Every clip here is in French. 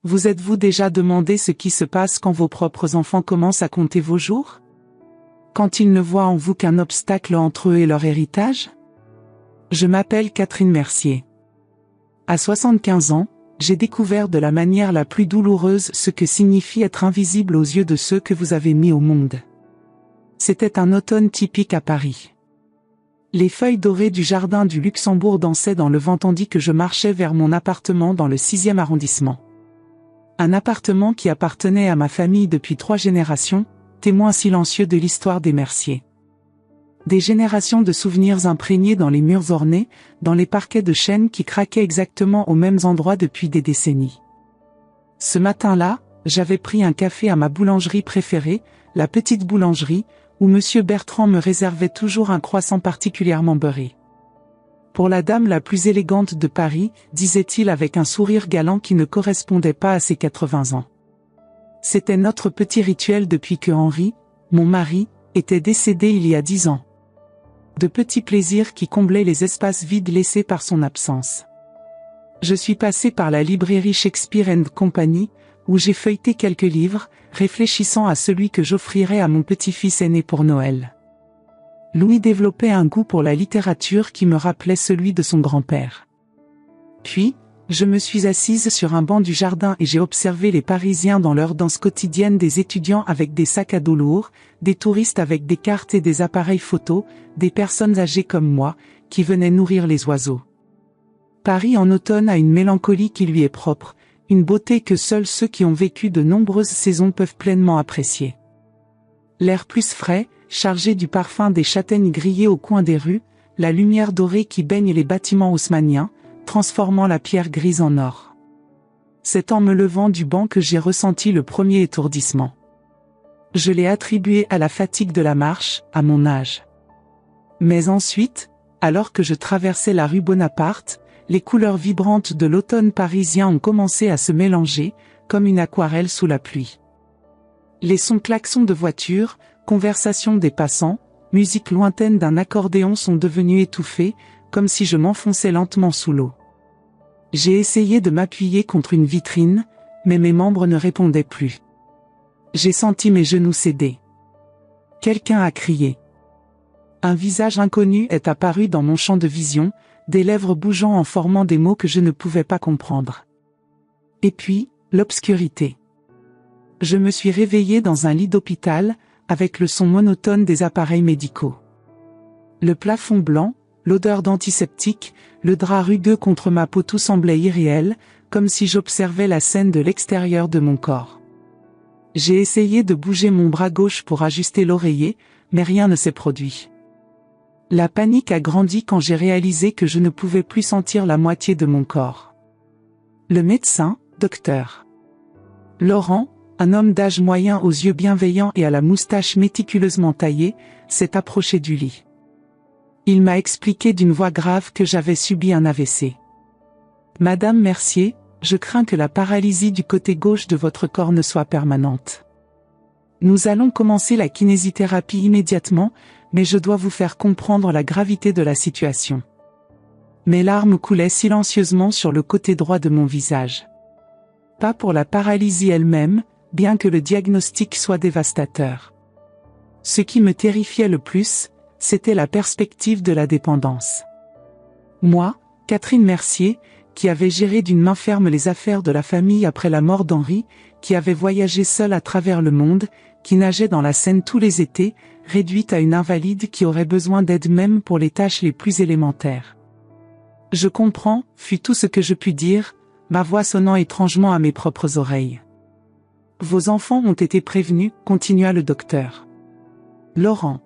Vous êtes-vous déjà demandé ce qui se passe quand vos propres enfants commencent à compter vos jours? Quand ils ne voient en vous qu'un obstacle entre eux et leur héritage? Je m'appelle Catherine Mercier. À 75 ans, j'ai découvert de la manière la plus douloureuse ce que signifie être invisible aux yeux de ceux que vous avez mis au monde. C'était un automne typique à Paris. Les feuilles dorées du jardin du Luxembourg dansaient dans le vent tandis que je marchais vers mon appartement dans le 6e arrondissement. Un appartement qui appartenait à ma famille depuis 3 générations, témoin silencieux de l'histoire des Mercier. Des générations de souvenirs imprégnés dans les murs ornés, dans les parquets de chêne qui craquaient exactement aux mêmes endroits depuis des décennies. Ce matin-là, j'avais pris un café à ma boulangerie préférée, la petite boulangerie, où Monsieur Bertrand me réservait toujours un croissant particulièrement beurré. Pour la dame la plus élégante de Paris, disait-il avec un sourire galant qui ne correspondait pas à ses 80 ans. C'était notre petit rituel depuis que Henri, mon mari, était décédé il y a 10 ans. De petits plaisirs qui comblaient les espaces vides laissés par son absence. Je suis passé par la librairie Shakespeare & Company, où j'ai feuilleté quelques livres, réfléchissant à celui que j'offrirais à mon petit-fils aîné pour Noël. Louis développait un goût pour la littérature qui me rappelait celui de son grand-père. Puis, je me suis assise sur un banc du jardin et j'ai observé les Parisiens dans leur danse quotidienne, des étudiants avec des sacs à dos lourds, des touristes avec des cartes et des appareils photos, des personnes âgées comme moi, qui venaient nourrir les oiseaux. Paris en automne a une mélancolie qui lui est propre, une beauté que seuls ceux qui ont vécu de nombreuses saisons peuvent pleinement apprécier. L'air plus frais, chargé du parfum des châtaignes grillées au coin des rues, la lumière dorée qui baigne les bâtiments haussmanniens, transformant la pierre grise en or. C'est en me levant du banc que j'ai ressenti le premier étourdissement. Je l'ai attribué à la fatigue de la marche, à mon âge. Mais ensuite, alors que je traversais la rue Bonaparte, les couleurs vibrantes de l'automne parisien ont commencé à se mélanger, comme une aquarelle sous la pluie. Les sons klaxons de voitures, conversations des passants, musique lointaine d'un accordéon sont devenus étouffés, comme si je m'enfonçais lentement sous l'eau. J'ai essayé de m'appuyer contre une vitrine, mais mes membres ne répondaient plus. J'ai senti mes genoux céder. Quelqu'un a crié. Un visage inconnu est apparu dans mon champ de vision, des lèvres bougeant en formant des mots que je ne pouvais pas comprendre. Et puis, l'obscurité. Je me suis réveillé dans un lit d'hôpital, avec le son monotone des appareils médicaux. Le plafond blanc, l'odeur d'antiseptique, le drap rugueux contre ma peau, tout semblait irréel, comme si j'observais la scène de l'extérieur de mon corps. J'ai essayé de bouger mon bras gauche pour ajuster l'oreiller, mais rien ne s'est produit. La panique a grandi quand j'ai réalisé que je ne pouvais plus sentir la moitié de mon corps. Le médecin, docteur Laurent, un homme d'âge moyen aux yeux bienveillants et à la moustache méticuleusement taillée, s'est approché du lit. Il m'a expliqué d'une voix grave que j'avais subi un AVC. « Madame Mercier, je crains que la paralysie du côté gauche de votre corps ne soit permanente. Nous allons commencer la kinésithérapie immédiatement, mais je dois vous faire comprendre la gravité de la situation. » Mes larmes coulaient silencieusement sur le côté droit de mon visage. Pas pour la paralysie elle-même, bien que le diagnostic soit dévastateur. Ce qui me terrifiait le plus, c'était la perspective de la dépendance. Moi, Catherine Mercier, qui avait géré d'une main ferme les affaires de la famille après la mort d'Henri, qui avait voyagé seule à travers le monde, qui nageait dans la Seine tous les étés, réduite à une invalide qui aurait besoin d'aide même pour les tâches les plus élémentaires. « Je comprends », fut tout ce que je pus dire, ma voix sonnant étrangement à mes propres oreilles. « Vos enfants ont été prévenus », continua le docteur. « Laurent.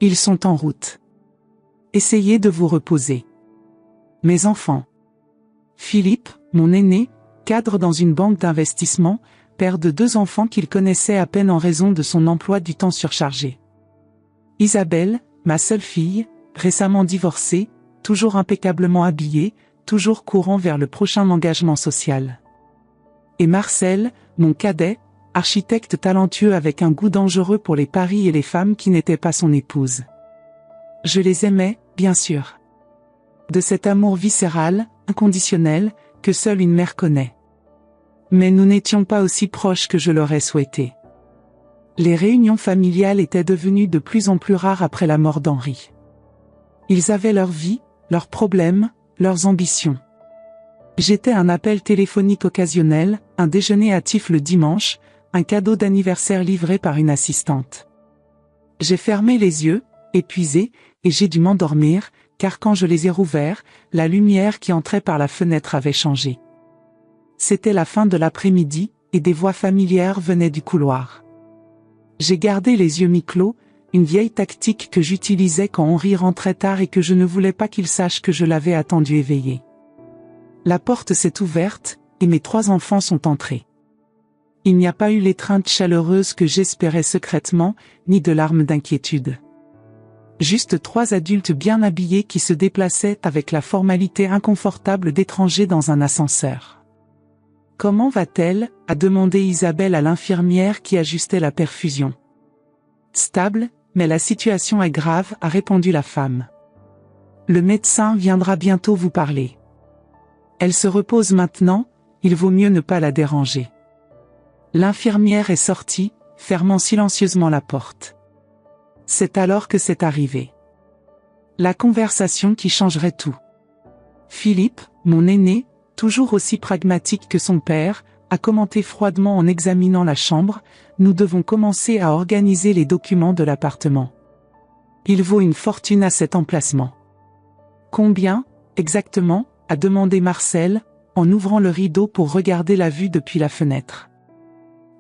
Ils sont en route. Essayez de vous reposer. Mes enfants. » Philippe, mon aîné, cadre dans une banque d'investissement, père de 2 enfants qu'il connaissait à peine en raison de son emploi du temps surchargé. Isabelle, ma seule fille, récemment divorcée, toujours impeccablement habillée, toujours courant vers le prochain engagement social. Et Marcel, mon cadet, architecte talentueux avec un goût dangereux pour les paris et les femmes qui n'étaient pas son épouse. Je les aimais, bien sûr. De cet amour viscéral, inconditionnel, que seule une mère connaît. Mais nous n'étions pas aussi proches que je l'aurais souhaité. Les réunions familiales étaient devenues de plus en plus rares après la mort d'Henri. Ils avaient leur vie, leurs problèmes, leurs ambitions. J'étais un appel téléphonique occasionnel, un déjeuner hâtif le dimanche, un cadeau d'anniversaire livré par une assistante. J'ai fermé les yeux, épuisé, et j'ai dû m'endormir, car quand je les ai rouverts, la lumière qui entrait par la fenêtre avait changé. C'était la fin de l'après-midi, et des voix familières venaient du couloir. J'ai gardé les yeux mi-clos, une vieille tactique que j'utilisais quand Henri rentrait tard et que je ne voulais pas qu'il sache que je l'avais attendu éveillé. La porte s'est ouverte, et mes 3 enfants sont entrés. Il n'y a pas eu l'étreinte chaleureuse que j'espérais secrètement, ni de larmes d'inquiétude. Juste 3 adultes bien habillés qui se déplaçaient avec la formalité inconfortable d'étrangers dans un ascenseur. « Comment va-t-elle » a demandé Isabelle à l'infirmière qui ajustait la perfusion. « Stable, mais la situation est grave » a répondu la femme. « Le médecin viendra bientôt vous parler. Elle se repose maintenant, il vaut mieux ne pas la déranger. » L'infirmière est sortie, fermant silencieusement la porte. C'est alors que c'est arrivé. La conversation qui changerait tout. Philippe, mon aîné, toujours aussi pragmatique que son père, a commenté froidement en examinant la chambre, nous devons commencer à organiser les documents de l'appartement. Il vaut une fortune à cet emplacement. Combien, exactement, a demandé Marcel, en ouvrant le rideau pour regarder la vue depuis la fenêtre.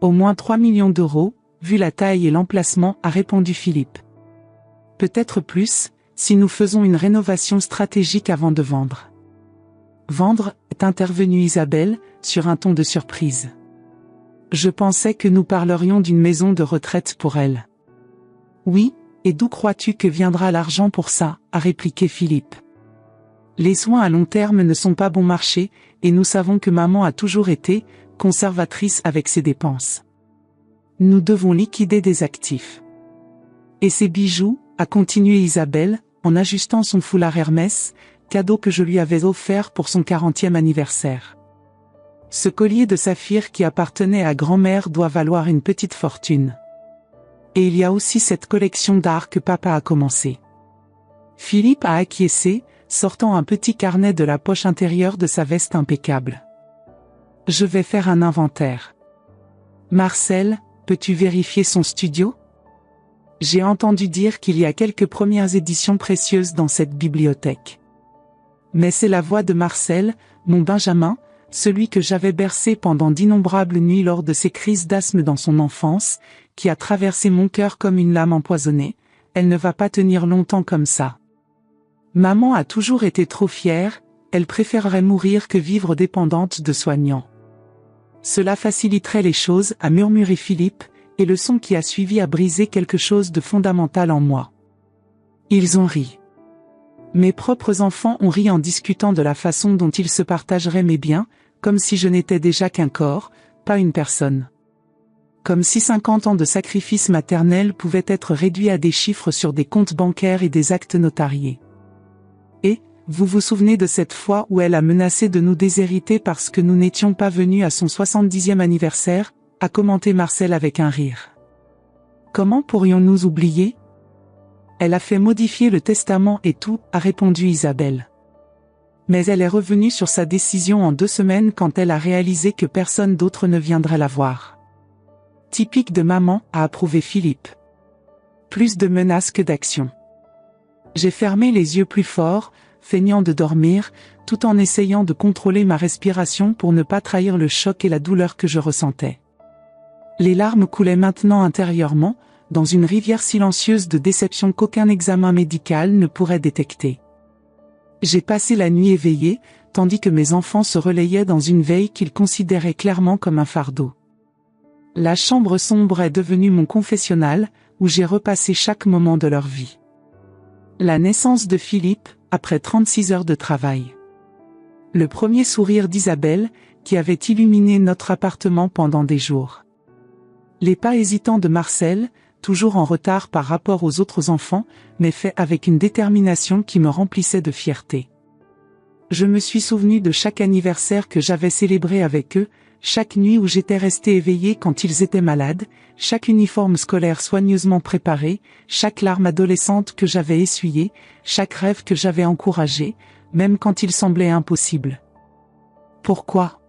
Au moins 3 millions d'euros, vu la taille et l'emplacement, a répondu Philippe. Peut-être plus, si nous faisons une rénovation stratégique avant de vendre. Vendre, est intervenue Isabelle, sur un ton de surprise. Je pensais que nous parlerions d'une maison de retraite pour elle. Oui, et d'où crois-tu que viendra l'argent pour ça, a répliqué Philippe. Les soins à long terme ne sont pas bon marché, et nous savons que maman a toujours été conservatrice avec ses dépenses. Nous devons liquider des actifs. Et ces bijoux, a continué Isabelle, en ajustant son foulard Hermès, cadeau que je lui avais offert pour son 40e anniversaire. Ce collier de saphir qui appartenait à grand-mère doit valoir une petite fortune. Et il y a aussi cette collection d'art que papa a commencé. Philippe a acquiescé, sortant un petit carnet de la poche intérieure de sa veste impeccable. Je vais faire un inventaire. Marcel, peux-tu vérifier son studio? J'ai entendu dire qu'il y a quelques premières éditions précieuses dans cette bibliothèque. Mais c'est la voix de Marcel, mon Benjamin, celui que j'avais bercé pendant d'innombrables nuits lors de ses crises d'asthme dans son enfance, qui a traversé mon cœur comme une lame empoisonnée. Elle ne va pas tenir longtemps comme ça. Maman a toujours été trop fière, elle préférerait mourir que vivre dépendante de soignants. Cela faciliterait les choses, a murmuré Philippe, et le son qui a suivi a brisé quelque chose de fondamental en moi. Ils ont ri. Mes propres enfants ont ri en discutant de la façon dont ils se partageraient mes biens, comme si je n'étais déjà qu'un corps, pas une personne. Comme si 50 ans de sacrifice maternel pouvaient être réduits à des chiffres sur des comptes bancaires et des actes notariés. Et, vous vous souvenez de cette fois où elle a menacé de nous déshériter parce que nous n'étions pas venus à son 70e anniversaire, a commenté Marcel avec un rire. Comment pourrions-nous oublier? Elle a fait modifier le testament et tout, a répondu Isabelle. Mais elle est revenue sur sa décision en 2 semaines quand elle a réalisé que personne d'autre ne viendrait la voir. Typique de maman, a approuvé Philippe. Plus de menaces que d'actions. J'ai fermé les yeux plus fort, feignant de dormir, tout en essayant de contrôler ma respiration pour ne pas trahir le choc et la douleur que je ressentais. Les larmes coulaient maintenant intérieurement, dans une rivière silencieuse de déception qu'aucun examen médical ne pourrait détecter. J'ai passé la nuit éveillée, tandis que mes enfants se relayaient dans une veille qu'ils considéraient clairement comme un fardeau. La chambre sombre est devenue mon confessionnal, où j'ai repassé chaque moment de leur vie. La naissance de Philippe, après 36 heures de travail. Le premier sourire d'Isabelle, qui avait illuminé notre appartement pendant des jours. Les pas hésitants de Marcel, toujours en retard par rapport aux autres enfants, mais fait avec une détermination qui me remplissait de fierté. Je me suis souvenu de chaque anniversaire que j'avais célébré avec eux, chaque nuit où j'étais resté éveillé quand ils étaient malades, chaque uniforme scolaire soigneusement préparé, chaque larme adolescente que j'avais essuyée, chaque rêve que j'avais encouragé, même quand il semblait impossible. Pourquoi ?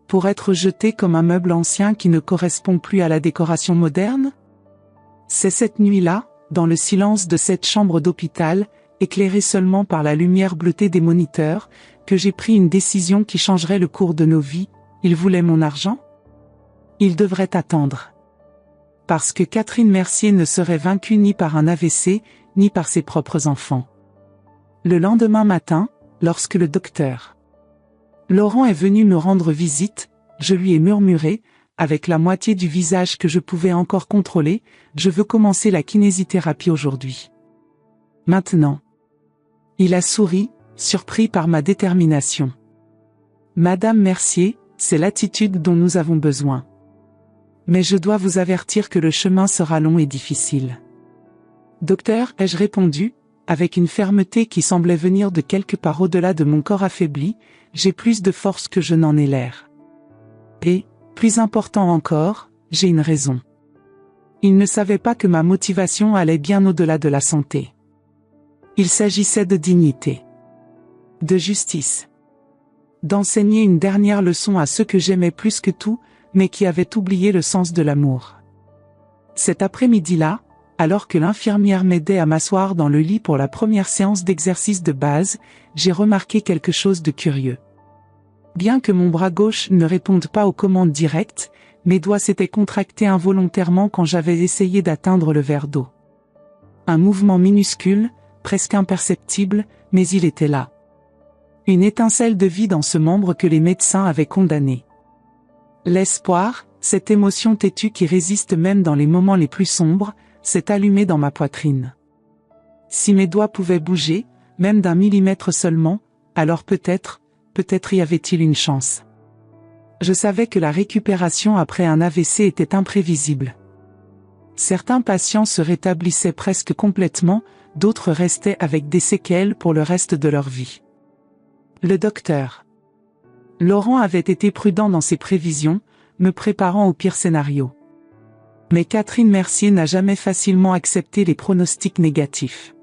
Pour être jeté comme un meuble ancien qui ne correspond plus à la décoration moderne ? C'est cette nuit-là, dans le silence de cette chambre d'hôpital, éclairée seulement par la lumière bleutée des moniteurs, que j'ai pris une décision qui changerait le cours de nos vies. Ils voulaient mon argent ? Ils devraient attendre. Parce que Catherine Mercier ne serait vaincue ni par un AVC, ni par ses propres enfants. Le lendemain matin, lorsque le docteur Laurent est venu me rendre visite, je lui ai murmuré, avec la moitié du visage que je pouvais encore contrôler, je veux commencer la kinésithérapie aujourd'hui. Maintenant. Il a souri, surpris par ma détermination. Madame Mercier, c'est l'attitude dont nous avons besoin. Mais je dois vous avertir que le chemin sera long et difficile. Docteur, ai-je répondu, avec une fermeté qui semblait venir de quelque part au-delà de mon corps affaibli, j'ai plus de force que je n'en ai l'air. Et, plus important encore, j'ai une raison. Il ne savait pas que ma motivation allait bien au-delà de la santé. Il s'agissait de dignité. De justice. D'enseigner une dernière leçon à ceux que j'aimais plus que tout, mais qui avaient oublié le sens de l'amour. Cet après-midi-là, alors que l'infirmière m'aidait à m'asseoir dans le lit pour la première séance d'exercice de base, j'ai remarqué quelque chose de curieux. Bien que mon bras gauche ne réponde pas aux commandes directes, mes doigts s'étaient contractés involontairement quand j'avais essayé d'atteindre le verre d'eau. Un mouvement minuscule, presque imperceptible, mais il était là. Une étincelle de vie dans ce membre que les médecins avaient condamné. L'espoir, cette émotion têtue qui résiste même dans les moments les plus sombres, s'est allumé dans ma poitrine. Si mes doigts pouvaient bouger, même d'un millimètre seulement, alors peut-être y avait-il une chance. Je savais que la récupération après un AVC était imprévisible. Certains patients se rétablissaient presque complètement, d'autres restaient avec des séquelles pour le reste de leur vie. Le docteur Laurent avait été prudent dans ses prévisions, me préparant au pire scénario. Mais Catherine Mercier n'a jamais facilement accepté les pronostics négatifs.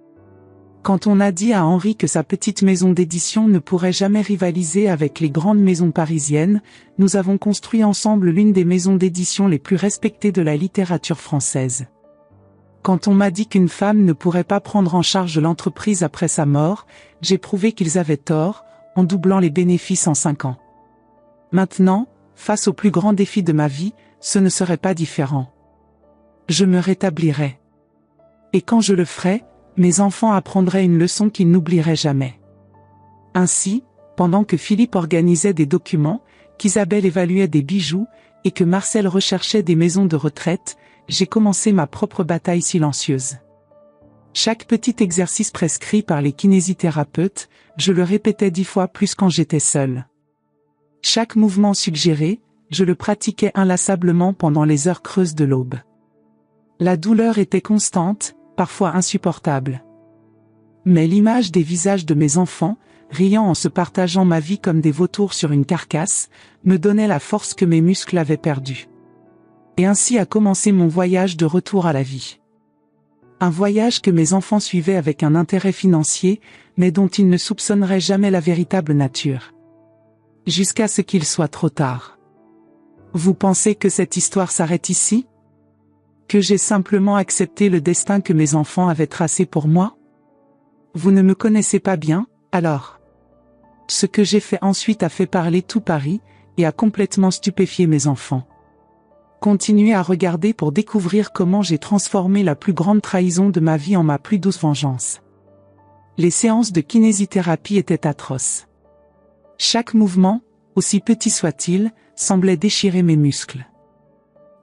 Quand on a dit à Henri que sa petite maison d'édition ne pourrait jamais rivaliser avec les grandes maisons parisiennes, nous avons construit ensemble l'une des maisons d'édition les plus respectées de la littérature française. Quand on m'a dit qu'une femme ne pourrait pas prendre en charge l'entreprise après sa mort, j'ai prouvé qu'ils avaient tort, en doublant les bénéfices en 5 ans. Maintenant, face au plus grand défi de ma vie, ce ne serait pas différent. Je me rétablirai. Et quand je le ferai, mes enfants apprendraient une leçon qu'ils n'oublieraient jamais. Ainsi, pendant que Philippe organisait des documents, qu'Isabelle évaluait des bijoux, et que Marcel recherchait des maisons de retraite, j'ai commencé ma propre bataille silencieuse. Chaque petit exercice prescrit par les kinésithérapeutes, je le répétais 10 fois plus quand j'étais seul. Chaque mouvement suggéré, je le pratiquais inlassablement pendant les heures creuses de l'aube. La douleur était constante, parfois insupportable. Mais l'image des visages de mes enfants, riant en se partageant ma vie comme des vautours sur une carcasse, me donnait la force que mes muscles avaient perdue. Et ainsi a commencé mon voyage de retour à la vie. Un voyage que mes enfants suivaient avec un intérêt financier, mais dont ils ne soupçonneraient jamais la véritable nature. Jusqu'à ce qu'il soit trop tard. Vous pensez que cette histoire s'arrête ici ? Que j'ai simplement accepté le destin que mes enfants avaient tracé pour moi ? Vous ne me connaissez pas bien, alors. Ce que j'ai fait ensuite a fait parler tout Paris, et a complètement stupéfié mes enfants. Continuez à regarder pour découvrir comment j'ai transformé la plus grande trahison de ma vie en ma plus douce vengeance. Les séances de kinésithérapie étaient atroces. Chaque mouvement, aussi petit soit-il, semblait déchirer mes muscles.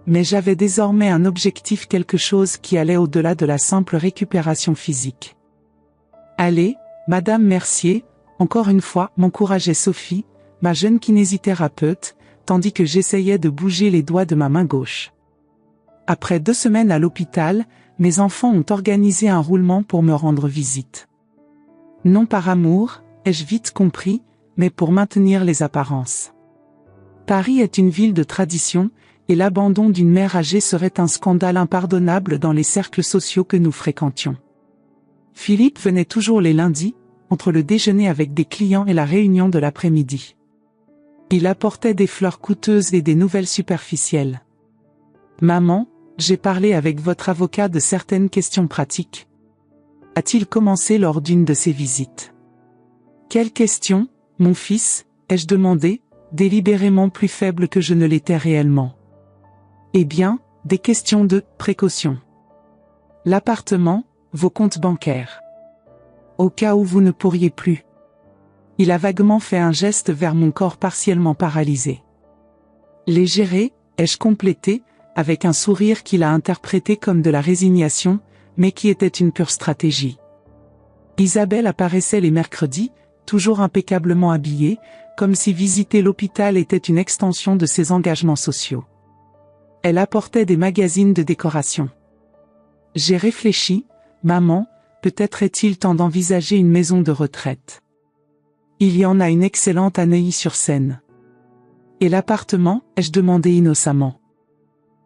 Mais j'avais désormais un objectif, quelque chose qui allait au-delà de la simple récupération physique. Allez, Madame Mercier, encore une fois, m'encourageait Sophie, ma jeune kinésithérapeute, tandis que j'essayais de bouger les doigts de ma main gauche. Après 2 semaines à l'hôpital, mes enfants ont organisé un roulement pour me rendre visite. Non par amour, ai-je vite compris, mais pour maintenir les apparences. Paris est une ville de tradition, et l'abandon d'une mère âgée serait un scandale impardonnable dans les cercles sociaux que nous fréquentions. Philippe venait toujours les lundis, entre le déjeuner avec des clients et la réunion de l'après-midi. Il apportait des fleurs coûteuses et des nouvelles superficielles. « Maman, j'ai parlé avec votre avocat de certaines questions pratiques. » A-t-il commencé lors d'une de ses visites. « Quelles questions, mon fils ?» ai-je demandé, délibérément plus faible que je ne l'étais réellement. « Eh bien, des questions de précaution. L'appartement, vos comptes bancaires. Au cas où vous ne pourriez plus. » Il a vaguement fait un geste vers mon corps partiellement paralysé. « Les gérer ?» ai-je complété, avec un sourire qu'il a interprété comme de la résignation, mais qui était une pure stratégie. Isabelle apparaissait les mercredis, toujours impeccablement habillée, comme si visiter l'hôpital était une extension de ses engagements sociaux. Elle apportait des magazines de décoration. J'ai réfléchi, maman, peut-être est-il temps d'envisager une maison de retraite. Il y en a une excellente à Neuilly-sur-Seine. Et l'appartement, ai-je demandé innocemment.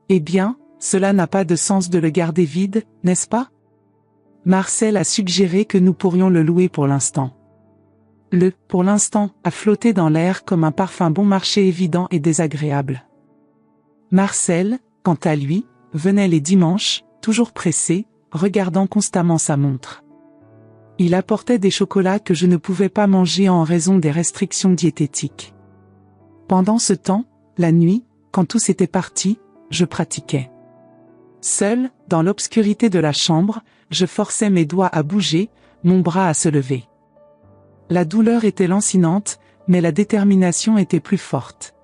Eh bien, cela n'a pas de sens de le garder vide, n'est-ce pas? Marcel a suggéré que nous pourrions le louer pour l'instant. Le « pour l'instant » a flotté dans l'air comme un parfum bon marché évident et désagréable. Marcel, quant à lui, venait les dimanches, toujours pressé, regardant constamment sa montre. Il apportait des chocolats que je ne pouvais pas manger en raison des restrictions diététiques. Pendant ce temps, la nuit, quand tous étaient partis, je pratiquais. Seul, dans l'obscurité de la chambre, je forçais mes doigts à bouger, mon bras à se lever. La douleur était lancinante, mais la détermination était plus forte.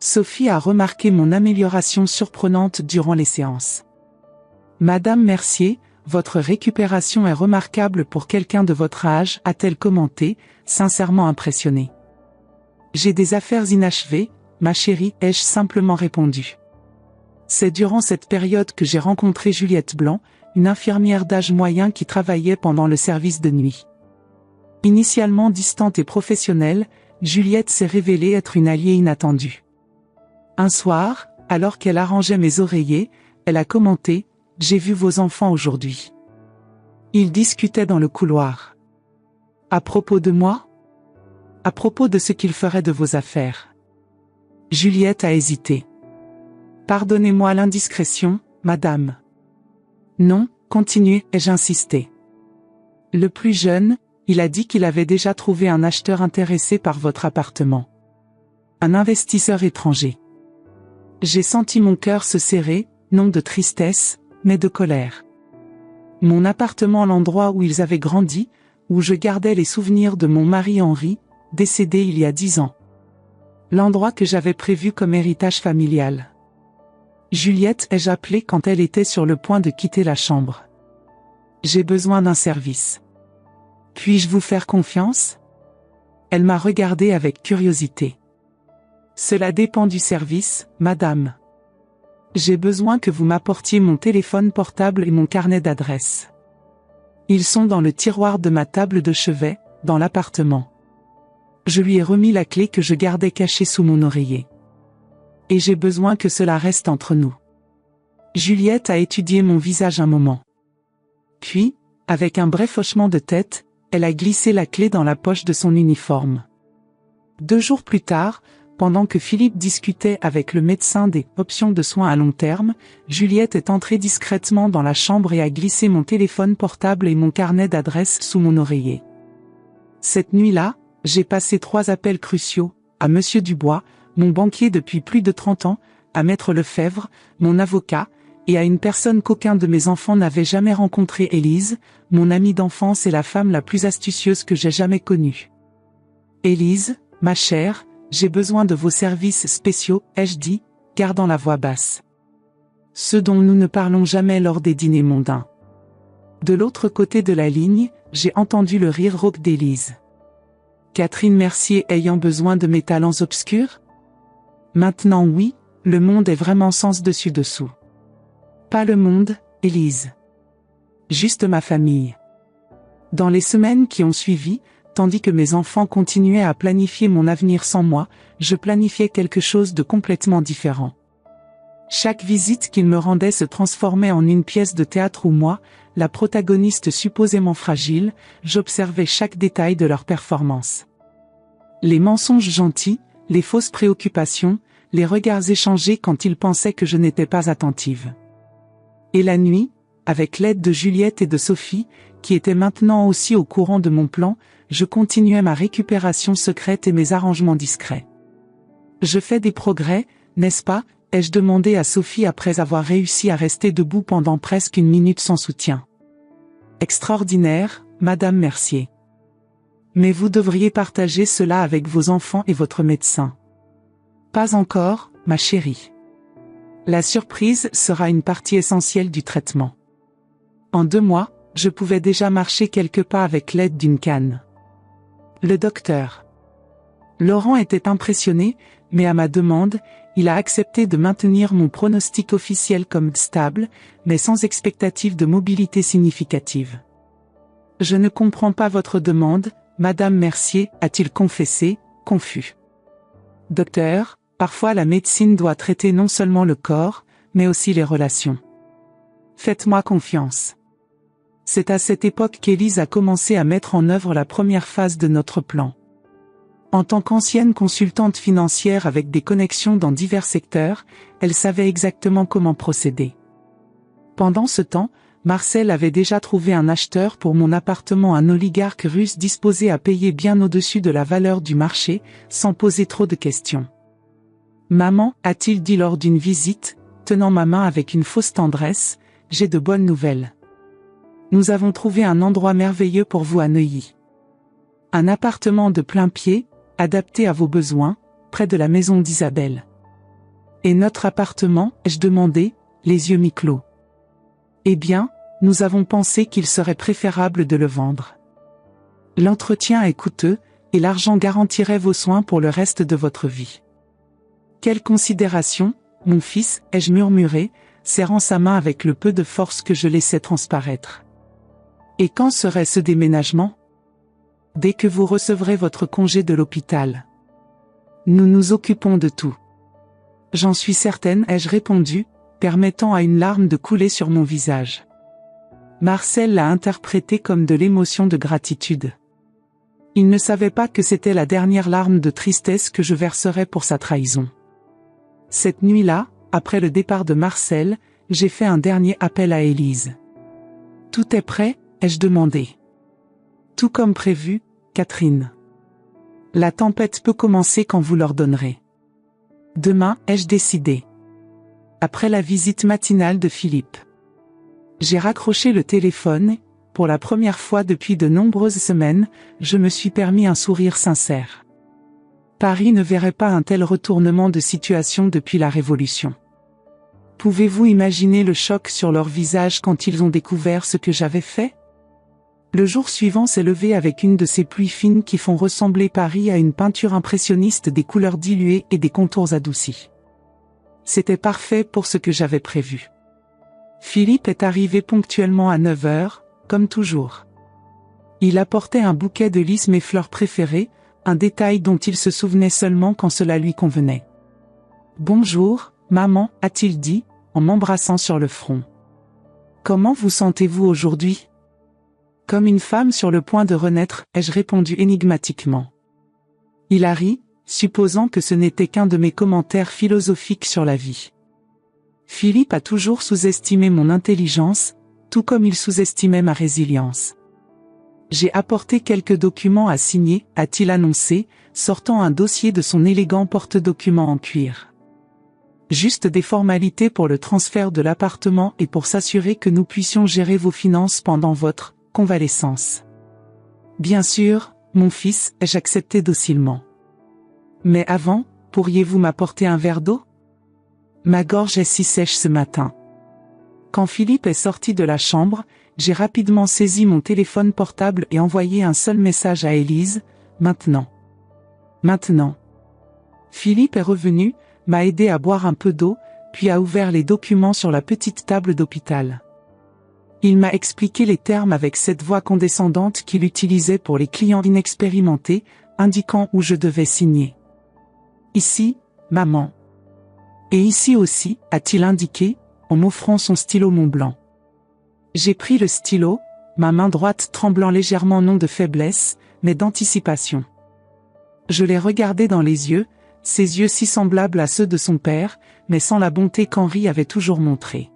Sophie a remarqué mon amélioration surprenante durant les séances. « Madame Mercier, votre récupération est remarquable pour quelqu'un de votre âge », a-t-elle commenté, sincèrement impressionnée. « J'ai des affaires inachevées, ma chérie », ai-je simplement répondu. C'est durant cette période que j'ai rencontré Juliette Blanc, une infirmière d'âge moyen qui travaillait pendant le service de nuit. Initialement distante et professionnelle, Juliette s'est révélée être une alliée inattendue. Un soir, alors qu'elle arrangeait mes oreillers, elle a commenté « J'ai vu vos enfants aujourd'hui. » Ils discutaient dans le couloir. « À propos de moi ? À propos de ce qu'ils feraient de vos affaires. » Juliette a hésité. « Pardonnez-moi l'indiscrétion, madame. » « Non, continuez, ai-je insisté. Le plus jeune, il a dit qu'il avait déjà trouvé un acheteur intéressé par votre appartement. Un investisseur étranger. J'ai senti mon cœur se serrer, non de tristesse, mais de colère. Mon appartement, l'endroit où ils avaient grandi, où je gardais les souvenirs de mon mari Henri, décédé il y a 10 ans. L'endroit que j'avais prévu comme héritage familial. Juliette ai-je appelé quand elle était sur le point de quitter la chambre. J'ai besoin d'un service. Puis-je vous faire confiance? Elle m'a regardé avec curiosité. Cela dépend du service, madame. J'ai besoin que vous m'apportiez mon téléphone portable et mon carnet d'adresses. Ils sont dans le tiroir de ma table de chevet, dans l'appartement. Je lui ai remis la clé que je gardais cachée sous mon oreiller. Et j'ai besoin que cela reste entre nous. Juliette a étudié mon visage un moment. Puis, avec un bref hochement de tête, elle a glissé la clé dans la poche de son uniforme. 2 jours plus tard, pendant que Philippe discutait avec le médecin des options de soins à long terme, Juliette est entrée discrètement dans la chambre et a glissé mon téléphone portable et mon carnet d'adresses sous mon oreiller. Cette nuit-là, j'ai passé 3 appels cruciaux, à Monsieur Dubois, mon banquier depuis plus de 30 ans, à Maître Lefebvre, mon avocat, et à une personne qu'aucun de mes enfants n'avait jamais rencontrée, Élise, mon amie d'enfance et la femme la plus astucieuse que j'ai jamais connue. Élise, ma chère, j'ai besoin de vos services spéciaux, ai-je dit, gardant la voix basse. Ceux dont nous ne parlons jamais lors des dîners mondains. De l'autre côté de la ligne, j'ai entendu le rire rauque d'Élise. Catherine Mercier ayant besoin de mes talents obscurs? Maintenant oui, le monde est vraiment sens dessus dessous. Pas le monde, Élise. Juste ma famille. Dans les semaines qui ont suivi, tandis que mes enfants continuaient à planifier mon avenir sans moi, je planifiais quelque chose de complètement différent. Chaque visite qu'ils me rendaient se transformait en une pièce de théâtre où moi, la protagoniste supposément fragile, j'observais chaque détail de leur performance. Les mensonges gentils, les fausses préoccupations, les regards échangés quand ils pensaient que je n'étais pas attentive. Et la nuit, avec l'aide de Juliette et de Sophie, qui étaient maintenant aussi au courant de mon plan, je continuais ma récupération secrète et mes arrangements discrets. Je fais des progrès, n'est-ce pas ? Ai-je demandé à Sophie après avoir réussi à rester debout pendant presque une minute sans soutien. Extraordinaire, Madame Mercier. Mais vous devriez partager cela avec vos enfants et votre médecin. Pas encore, ma chérie. La surprise sera une partie essentielle du traitement. En 2 mois, je pouvais déjà marcher quelques pas avec l'aide d'une canne. Le docteur. Laurent était impressionné, mais à ma demande, il a accepté de maintenir mon pronostic officiel comme stable, mais sans expectative de mobilité significative. Je ne comprends pas votre demande, Madame Mercier, a-t-il confessé, confus. Docteur, parfois la médecine doit traiter non seulement le corps, mais aussi les relations. Faites-moi confiance. C'est à cette époque qu'Élise a commencé à mettre en œuvre la première phase de notre plan. En tant qu'ancienne consultante financière avec des connexions dans divers secteurs, elle savait exactement comment procéder. Pendant ce temps, Marcel avait déjà trouvé un acheteur pour mon appartement, un oligarque russe disposé à payer bien au-dessus de la valeur du marché, sans poser trop de questions. « Maman, a-t-il dit lors d'une visite, tenant ma main avec une fausse tendresse, j'ai de bonnes nouvelles. Nous avons trouvé un endroit merveilleux pour vous à Neuilly. Un appartement de plein pied, adapté à vos besoins, près de la maison d'Isabelle. Et notre appartement, ai-je demandé, les yeux mi-clos. Eh bien, nous avons pensé qu'il serait préférable de le vendre. L'entretien est coûteux, et l'argent garantirait vos soins pour le reste de votre vie. Quelle considération, mon fils, ai-je murmuré, serrant sa main avec le peu de force que je laissais transparaître. Et quand serait ce déménagement ? Dès que vous recevrez votre congé de l'hôpital. Nous nous occupons de tout. J'en suis certaine, ai-je répondu, permettant à une larme de couler sur mon visage. Marcel l'a interprété comme de l'émotion de gratitude. Il ne savait pas que c'était la dernière larme de tristesse que je verserais pour sa trahison. Cette nuit-là, après le départ de Marcel, j'ai fait un dernier appel à Élise. Tout est prêt, ai-je demandé. Tout comme prévu, Catherine. La tempête peut commencer quand vous l'ordonnerez. Demain, ai-je décidé. Après la visite matinale de Philippe. J'ai raccroché le téléphone, pour la première fois depuis de nombreuses semaines, je me suis permis un sourire sincère. Paris ne verrait pas un tel retournement de situation depuis la Révolution. Pouvez-vous imaginer le choc sur leur visage quand ils ont découvert ce que j'avais fait ? Le jour suivant s'est levé avec une de ces pluies fines qui font ressembler Paris à une peinture impressionniste, des couleurs diluées et des contours adoucis. C'était parfait pour ce que j'avais prévu. Philippe est arrivé ponctuellement à 9 h, comme toujours. Il apportait un bouquet de lys, mes fleurs préférées, un détail dont il se souvenait seulement quand cela lui convenait. « Bonjour, maman », a-t-il dit, en m'embrassant sur le front. « Comment vous sentez-vous aujourd'hui ?» Comme une femme sur le point de renaître, ai-je répondu énigmatiquement. Il a ri, supposant que ce n'était qu'un de mes commentaires philosophiques sur la vie. Philippe a toujours sous-estimé mon intelligence, tout comme il sous-estimait ma résilience. J'ai apporté quelques documents à signer, a-t-il annoncé, sortant un dossier de son élégant porte-documents en cuir. Juste des formalités pour le transfert de l'appartement et pour s'assurer que nous puissions gérer vos finances pendant votre convalescence. Bien sûr, mon fils, ai-je accepté docilement. Mais avant, pourriez-vous m'apporter un verre d'eau ? Ma gorge est si sèche ce matin. Quand Philippe est sorti de la chambre, j'ai rapidement saisi mon téléphone portable et envoyé un seul message à Élise, maintenant. Maintenant. Philippe est revenu, m'a aidé à boire un peu d'eau, puis a ouvert les documents sur la petite table d'hôpital. Il m'a expliqué les termes avec cette voix condescendante qu'il utilisait pour les clients inexpérimentés, indiquant où je devais signer. Ici, maman. Et ici aussi, a-t-il indiqué, en m'offrant son stylo Montblanc. J'ai pris le stylo, ma main droite tremblant légèrement non de faiblesse, mais d'anticipation. Je l'ai regardé dans les yeux, ses yeux si semblables à ceux de son père, mais sans la bonté qu'Henri avait toujours montrée.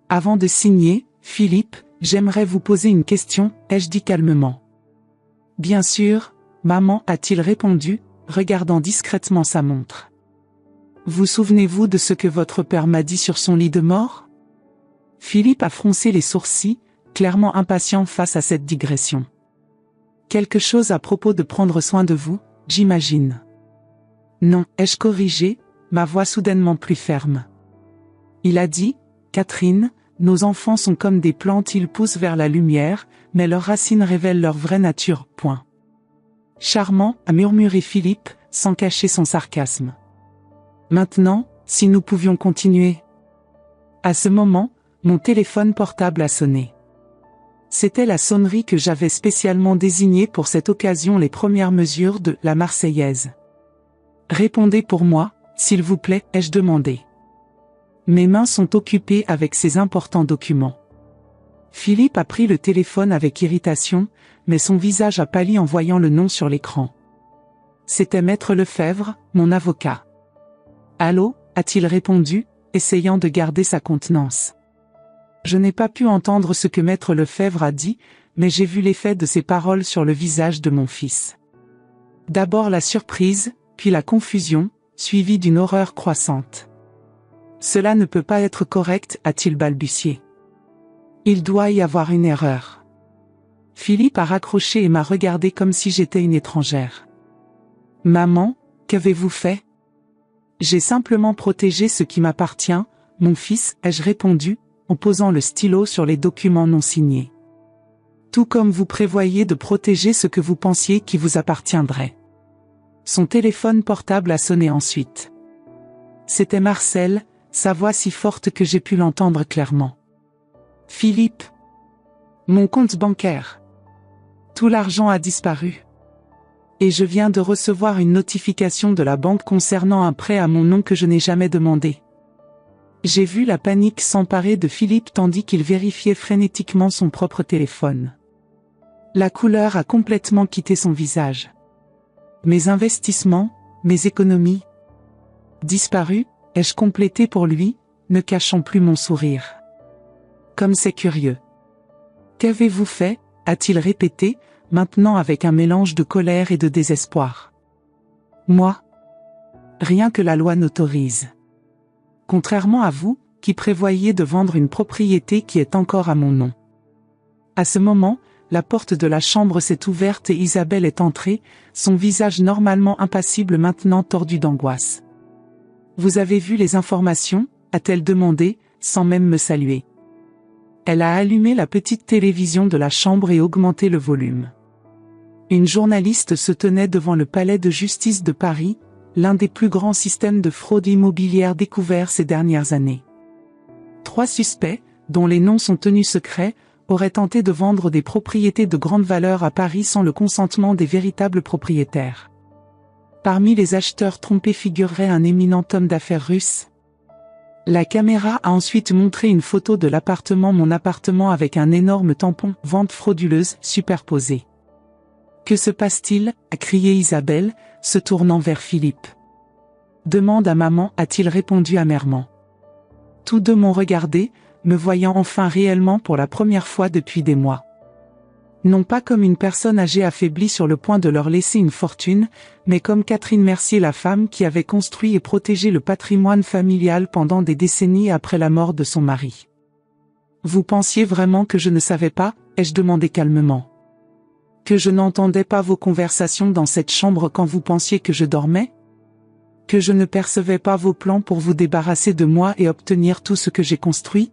Avant de signer, Philippe, j'aimerais vous poser une question, ai-je dit calmement. Bien sûr, maman, a-t-il répondu, regardant discrètement sa montre. Vous souvenez-vous de ce que votre père m'a dit sur son lit de mort? Philippe a froncé les sourcils, clairement impatient face à cette digression. Quelque chose à propos de prendre soin de vous, j'imagine. Non, ai-je corrigé, ma voix soudainement plus ferme. Il a dit, Catherine, nos enfants sont comme des plantes, ils poussent vers la lumière, mais leurs racines révèlent leur vraie nature, point. Charmant, a murmuré Philippe, sans cacher son sarcasme. Maintenant, si nous pouvions continuer. À ce moment, mon téléphone portable a sonné. C'était la sonnerie que j'avais spécialement désignée pour cette occasion, les premières mesures de la Marseillaise. Répondez pour moi, s'il vous plaît, ai-je demandé. Mes mains sont occupées avec ces importants documents. Philippe a pris le téléphone avec irritation, mais son visage a pâli en voyant le nom sur l'écran. C'était Maître Lefebvre, mon avocat. Allô, a-t-il répondu, essayant de garder sa contenance. Je n'ai pas pu entendre ce que Maître Lefebvre a dit, mais j'ai vu l'effet de ses paroles sur le visage de mon fils. D'abord la surprise, puis la confusion, suivie d'une horreur croissante. Cela ne peut pas être correct, a-t-il balbutié. Il doit y avoir une erreur. Philippe a raccroché et m'a regardé comme si j'étais une étrangère. Maman, qu'avez-vous fait? J'ai simplement protégé ce qui m'appartient, mon fils, ai-je répondu, en posant le stylo sur les documents non signés. Tout comme vous prévoyez de protéger ce que vous pensiez qui vous appartiendrait. Son téléphone portable a sonné ensuite. C'était Marcel, sa voix si forte que j'ai pu l'entendre clairement. Philippe. Mon compte bancaire. Tout l'argent a disparu. Et je viens de recevoir une notification de la banque concernant un prêt à mon nom que je n'ai jamais demandé. J'ai vu la panique s'emparer de Philippe tandis qu'il vérifiait frénétiquement son propre téléphone. La couleur a complètement quitté son visage. Mes investissements, mes économies. Disparus, ai-je complété pour lui, ne cachant plus mon sourire. Comme c'est curieux. Qu'avez-vous fait, a-t-il répété, maintenant avec un mélange de colère et de désespoir. Moi? Rien que la loi n'autorise. Contrairement à vous, qui prévoyez de vendre une propriété qui est encore à mon nom. À ce moment, la porte de la chambre s'est ouverte et Isabelle est entrée, son visage normalement impassible maintenant tordu d'angoisse. Vous avez vu les informations, a-t-elle demandé, sans même me saluer. Elle a allumé la petite télévision de la chambre et augmenté le volume. Une journaliste se tenait devant le palais de justice de Paris, l'un des plus grands systèmes de fraude immobilière découverts ces dernières années. 3 suspects, dont les noms sont tenus secrets, auraient tenté de vendre des propriétés de grande valeur à Paris sans le consentement des véritables propriétaires. Parmi les acheteurs trompés figurerait un éminent homme d'affaires russe. La caméra a ensuite montré une photo de mon appartement avec un énorme tampon « Vente frauduleuse » superposé. Que se passe-t-il? A crié Isabelle, se tournant vers Philippe. Demande à maman, a-t-il répondu amèrement. Tous deux m'ont regardé, me voyant enfin réellement pour la première fois depuis des mois. Non pas comme une personne âgée affaiblie sur le point de leur laisser une fortune, mais comme Catherine Mercier, la femme qui avait construit et protégé le patrimoine familial pendant des décennies après la mort de son mari. Vous pensiez vraiment que je ne savais pas, ai-je demandé calmement. Que je n'entendais pas vos conversations dans cette chambre quand vous pensiez que je dormais? Que je ne percevais pas vos plans pour vous débarrasser de moi et obtenir tout ce que j'ai construit?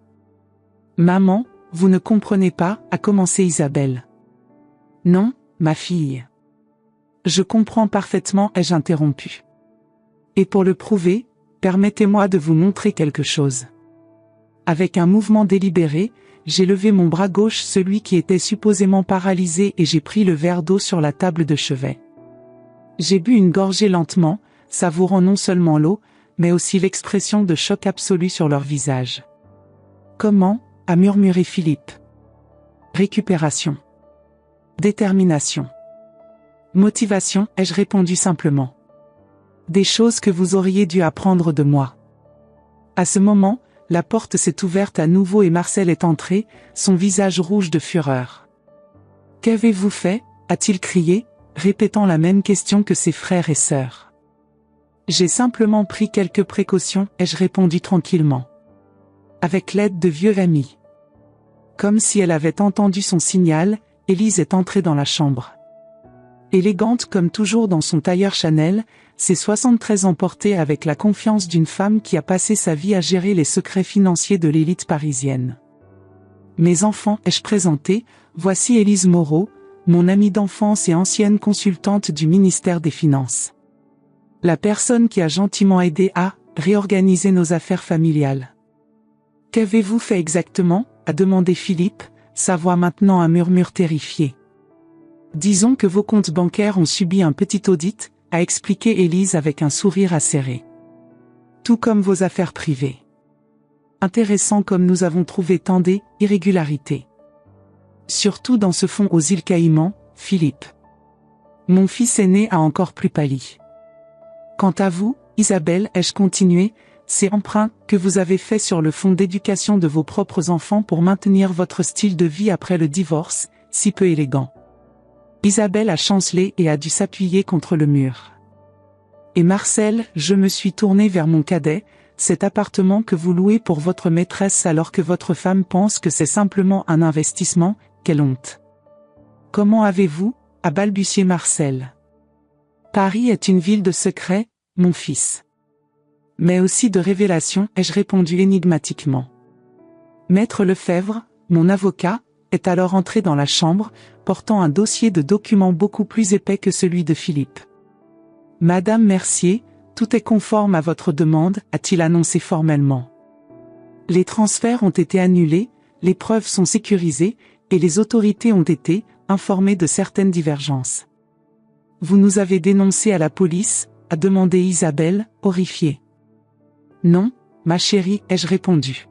Maman, vous ne comprenez pas, a commencé Isabelle. Non, ma fille. Je comprends parfaitement, ai-je interrompu. Et pour le prouver, permettez-moi de vous montrer quelque chose. Avec un mouvement délibéré, j'ai levé mon bras gauche, celui qui était supposément paralysé, et j'ai pris le verre d'eau sur la table de chevet. J'ai bu une gorgée lentement, savourant non seulement l'eau, mais aussi l'expression de choc absolu sur leur visage. « Comment ?» a murmuré Philippe. « Récupération. Détermination. Motivation, ai-je répondu simplement. Des choses que vous auriez dû apprendre de moi. » À ce moment, la porte s'est ouverte à nouveau et Marcel est entré, son visage rouge de fureur. « Qu'avez-vous fait ?» a-t-il crié, répétant la même question que ses frères et sœurs. « J'ai simplement pris quelques précautions, ai-je répondu tranquillement. Avec l'aide de vieux amis. » Comme si elle avait entendu son signal, Élise est entrée dans la chambre. Élégante comme toujours dans son tailleur Chanel, ses 73 ans portés avec la confiance d'une femme qui a passé sa vie à gérer les secrets financiers de l'élite parisienne. « Mes enfants, ai-je présenté, voici Élise Moreau, mon amie d'enfance et ancienne consultante du ministère des Finances. La personne qui a gentiment aidé à réorganiser nos affaires familiales. »« Qu'avez-vous fait exactement ?» a demandé Philippe, sa voix maintenant un murmure terrifié. « Disons que vos comptes bancaires ont subi un petit audit, » a expliqué Élise avec un sourire acéré. « Tout comme vos affaires privées. Intéressant comme nous avons trouvé tant d'irrégularités. Surtout dans ce fonds aux îles Caïmans, Philippe. Mon fils aîné a encore plus pâli. Quant à vous, Isabelle, ai-je continué, ces emprunts que vous avez faits sur le fonds d'éducation de vos propres enfants pour maintenir votre style de vie après le divorce, si peu élégant. » Isabelle a chancelé et a dû s'appuyer contre le mur. « Et Marcel, je me suis tourné vers mon cadet, cet appartement que vous louez pour votre maîtresse alors que votre femme pense que c'est simplement un investissement, quelle honte. Comment avez-vous, » a balbutié Marcel. « Paris est une ville de secrets, mon fils. Mais aussi de révélations, ai-je répondu énigmatiquement. Maître Lefebvre, mon avocat, est alors entré dans la chambre, portant un dossier de documents beaucoup plus épais que celui de Philippe. « Madame Mercier, tout est conforme à votre demande, » a-t-il annoncé formellement. Les transferts ont été annulés, les preuves sont sécurisées, et les autorités ont été informées de certaines divergences. « Vous nous avez dénoncés à la police ?» a demandé Isabelle, horrifiée. « Non, ma chérie, ai-je répondu.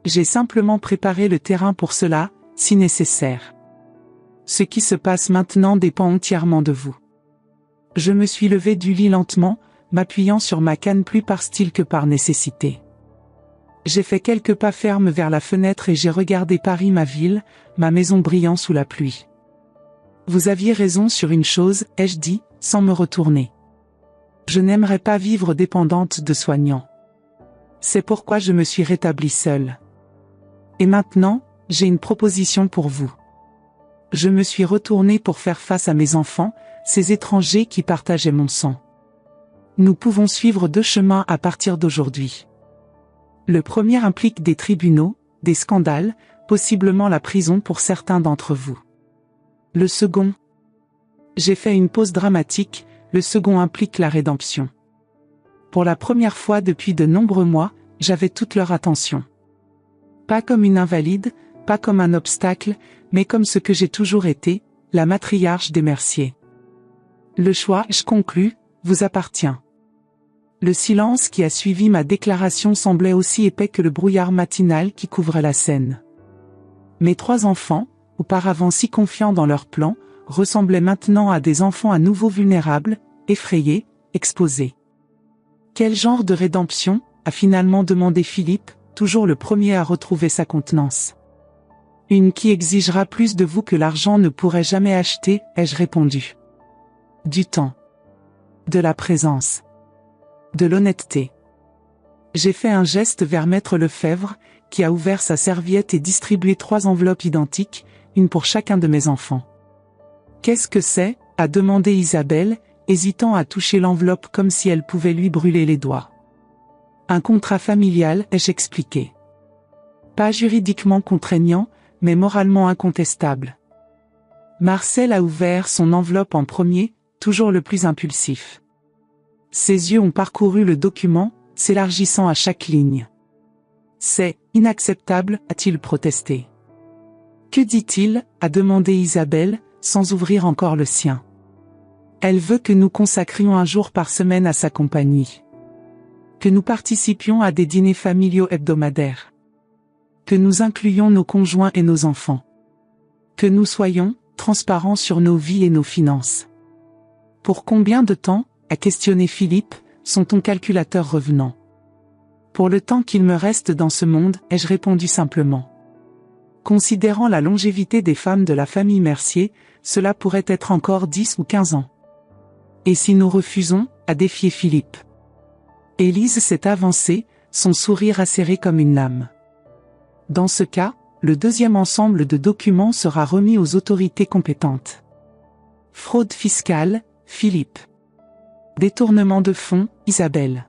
J'ai simplement préparé le terrain pour cela, si nécessaire. Ce qui se passe maintenant dépend entièrement de vous. » Je me suis levé du lit lentement, m'appuyant sur ma canne plus par style que par nécessité. J'ai fait quelques pas fermes vers la fenêtre et j'ai regardé Paris, ma ville, ma maison brillant sous la pluie. « Vous aviez raison sur une chose, » ai-je dit, sans me retourner. « Je n'aimerais pas vivre dépendante de soignants. C'est pourquoi je me suis rétablie seule. Et maintenant, j'ai une proposition pour vous. Je me suis retournée pour faire face à mes enfants, ces étrangers qui partageaient mon sang. Nous pouvons suivre deux chemins à partir d'aujourd'hui. Le premier implique des tribunaux, des scandales, possiblement la prison pour certains d'entre vous. Le second. J'ai fait une pause dramatique, le second implique la rédemption. Pour la première fois depuis de nombreux mois, j'avais toute leur attention. Pas comme une invalide, pas comme un obstacle, mais comme ce que j'ai toujours été, la matriarche des Mercier. Le choix, je conclus, vous appartient. Le silence qui a suivi ma déclaration semblait aussi épais que le brouillard matinal qui couvrait la scène. Mes trois enfants, auparavant si confiants dans leurs plans, ressemblaient maintenant à des enfants à nouveau vulnérables, effrayés, exposés. Quel genre de rédemption, a finalement demandé Philippe, toujours le premier à retrouver sa contenance. Une qui exigera plus de vous que l'argent ne pourrait jamais acheter, ai-je répondu. Du temps. De la présence. De l'honnêteté. J'ai fait un geste vers Maître Lefebvre, qui a ouvert sa serviette et distribué 3 enveloppes identiques, une pour chacun de mes enfants. « Qu'est-ce que c'est ?» a demandé Isabelle, hésitant à toucher l'enveloppe comme si elle pouvait lui brûler les doigts. « Un contrat familial, ai-je expliqué. Pas juridiquement contraignant, mais moralement incontestable. » Marcel a ouvert son enveloppe en premier, toujours le plus impulsif. Ses yeux ont parcouru le document, s'élargissant à chaque ligne. C'est inacceptable, a-t-il protesté. Que dit-il, a demandé Isabelle, sans ouvrir encore le sien. Elle veut que nous consacrions un jour par semaine à sa compagnie. Que nous participions à des dîners familiaux hebdomadaires. Que nous incluions nos conjoints et nos enfants. Que nous soyons transparents sur nos vies et nos finances. Pour combien de temps, a questionné Philippe, son ton calculateur revenant. Pour le temps qu'il me reste dans ce monde, ai-je répondu simplement. Considérant la longévité des femmes de la famille Mercier, cela pourrait être encore 10 ou 15 ans. Et si nous refusons, a défié Philippe. Élise s'est avancée, son sourire acéré comme une lame. Dans ce cas, le deuxième ensemble de documents sera remis aux autorités compétentes. Fraude fiscale, Philippe. Détournement de fonds, Isabelle.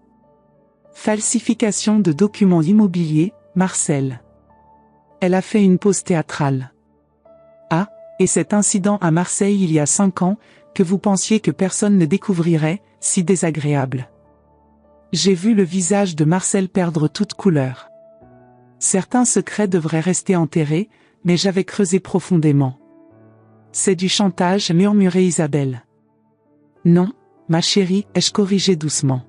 Falsification de documents immobiliers, Marcel. Elle a fait une pause théâtrale. Ah, et cet incident à Marseille il y a 5 ans, que vous pensiez que personne ne découvrirait, si désagréable. J'ai vu le visage de Marcel perdre toute couleur. Certains secrets devraient rester enterrés, mais j'avais creusé profondément. C'est du chantage, murmurait Isabelle. Non, ma chérie, ai-je corrigé doucement.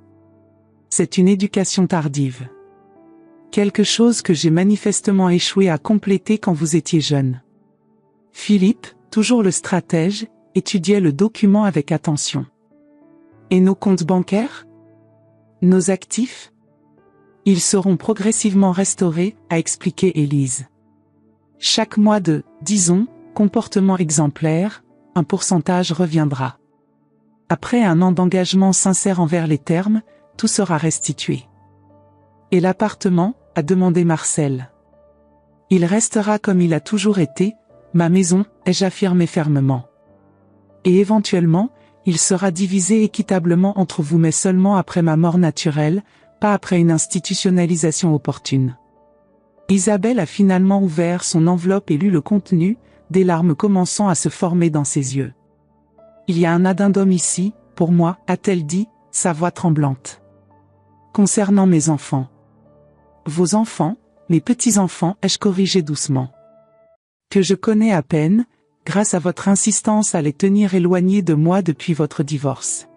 C'est une éducation tardive. Quelque chose que j'ai manifestement échoué à compléter quand vous étiez jeune. Philippe, toujours le stratège, étudiait le document avec attention. Et nos comptes bancaires? Nos actifs? Ils seront progressivement restaurés, a expliqué Élise. Chaque mois de, disons, comportement exemplaire, un pourcentage reviendra. Après un an d'engagement sincère envers les termes, tout sera restitué. Et l'appartement, a demandé Marcel. Il restera comme il a toujours été, ma maison, ai-je affirmé fermement. Et éventuellement, il sera divisé équitablement entre vous mais seulement après ma mort naturelle, pas après une institutionnalisation opportune. Isabelle a finalement ouvert son enveloppe et lu le contenu, des larmes commençant à se former dans ses yeux. Il y a un addendum ici, pour moi, a-t-elle dit, sa voix tremblante. Concernant mes enfants. Vos enfants, mes petits-enfants, ai-je corrigé doucement. Que je connais à peine, grâce à votre insistance à les tenir éloignés de moi depuis votre divorce.